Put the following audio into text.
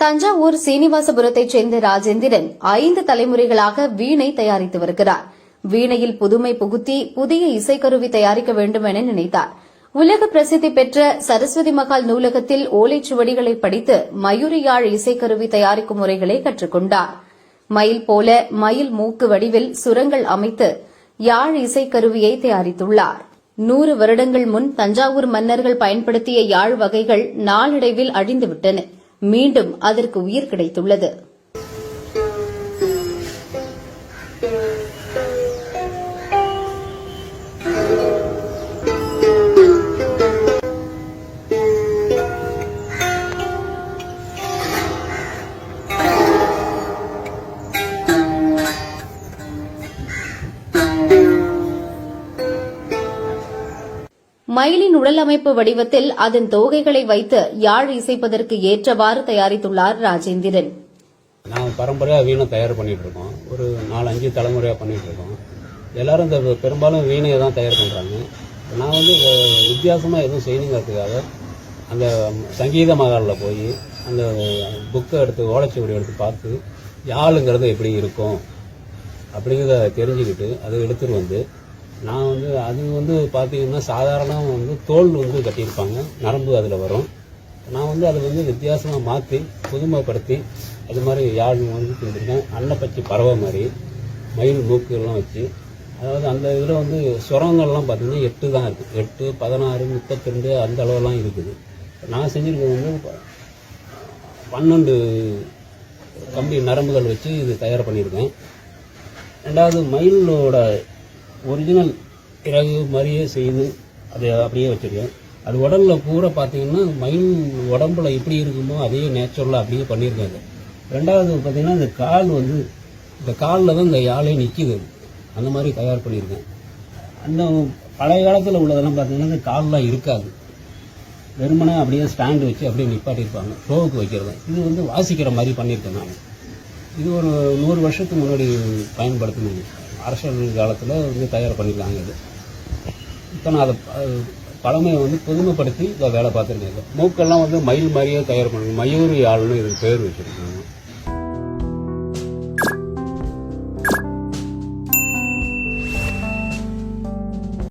தஞ்சாவூர் சீனிவாசபுரத்தைச் சேர்ந்த ராஜேந்திரன் 5 தலைமுறைகளாக வீணை தயாரித்து வருகிறார். வீணையில் புதுமை புகுத்தி புதிய இசைக்கருவி தயாரிக்க வேண்டும் என நினைத்தார். உலக பிரசித்தி பெற்ற சரஸ்வதி மகால் நூலகத்தில் ஓலைச்சுவடிகளை படித்து மயூரி யாழ் இசைக்கருவி தயாரிக்கும் முறைகளை கற்றுக் கொண்டார். மயில் போல மயில் மூக்கு வடிவில் சுரங்கள் அமைத்து யாழ் இசைக்கருவியை தயாரித்துள்ளார். 100 வருடங்கள் முன் தஞ்சாவூர் மன்னர்கள் பயன்படுத்திய யாழ் வகைகள் நாளடைவில் அழிந்துவிட்டன. மீண்டும் அதற்கு உயிர் கிடைத்துள்ளது. மயிலின் உடல் அமைப்பு வடிவத்தில் அதன் தோகைகளை வைத்து யாழ் இசைப்பதற்கு ஏற்றவாறு தயாரித்துள்ளார் ராஜேந்திரன். நாங்கள் பரம்பரையாக வீணை தயார் பண்ணிட்டு இருக்கோம். ஒரு 4-5 தலைமுறையாக பண்ணிட்டு இருக்கோம். எல்லாரும் இந்த பெரும்பாலும் வீணையை தான் தயார் பண்ணுறாங்க. நான் வித்தியாசமாக எதுவும் செய்யணுங்கிறதுக்காக அந்த சங்கீத மகாலில் போய் அந்த புக்கை எடுத்து ஓலைச்சுவடி எடுத்து பார்த்து யாழுங்கிறது எப்படி இருக்கும் அப்படிங்கிறத தெரிஞ்சுக்கிட்டு அதை எடுத்துகிட்டு வந்து நான் அது பார்த்தீங்கன்னா சாதாரண தோல் கட்டியிருப்பாங்க, நரம்பு அதில் வரும். நான் அதை வித்தியாசமாக மாற்றி புதுமைப்படுத்தி அது மாதிரி யாழ் செஞ்சுருக்கேன். அன்னப்பச்சி பறவை மாதிரி மயில் மூக்குலாம் வச்சு, அதாவது அந்த இதில் சுரங்கள்லாம் பார்த்தீங்கன்னா 8 தான் இருக்குது. 8, 16, 32 அந்த அளவுலாம் இருக்குது. நான் செஞ்சுருக்கிறது 12 கம்பி நரம்புகள் வச்சு இது தயார் பண்ணியிருக்கேன். ரெண்டாவது மயிலோட ஒரிஜினல் இறகு மாதிரியே செய்து அதை அப்படியே வச்சுருக்கேன். அது உடம்புல பூரா பார்த்தீங்கன்னா மயில் உடம்புல எப்படி இருக்குமோ அதே நேச்சுரலாக அப்படியே பண்ணியிருக்காங்க. ரெண்டாவது பார்த்தீங்கன்னா இந்த கால் இந்த காலில் தான் இந்த யாழே நிற்கிது, அந்த மாதிரி தயார் பண்ணியிருக்கேன். அந்த பழைய காலத்தில் உள்ளதெல்லாம் பார்த்தீங்கன்னா இந்த கால்லாம் இருக்காது, வெறுமனே அப்படியே ஸ்டாண்டு வச்சு அப்படியே நிப்பாட்டியிருப்பாங்க ஷோவுக்கு வைக்கிறது. இது வாசிக்கிற மாதிரி பண்ணியிருக்கேன் நான். இது ஒரு 100 வருஷத்துக்கு முன்னாடி பயன்படுத்தினது. அரசர்கள் காலத்தில் தயார் பண்ணியிருக்காங்க. இது இப்போ நான் அதை பழமையை புதுமைப்படுத்தி இதை வேலை பார்த்துருக்கேன். மூக்கெல்லாம் மயில் மாதிரியே தயார் பண்ணுங்க. மயூரி யாழ்னு இதுக்கு பேர் வச்சுருக்கேன்.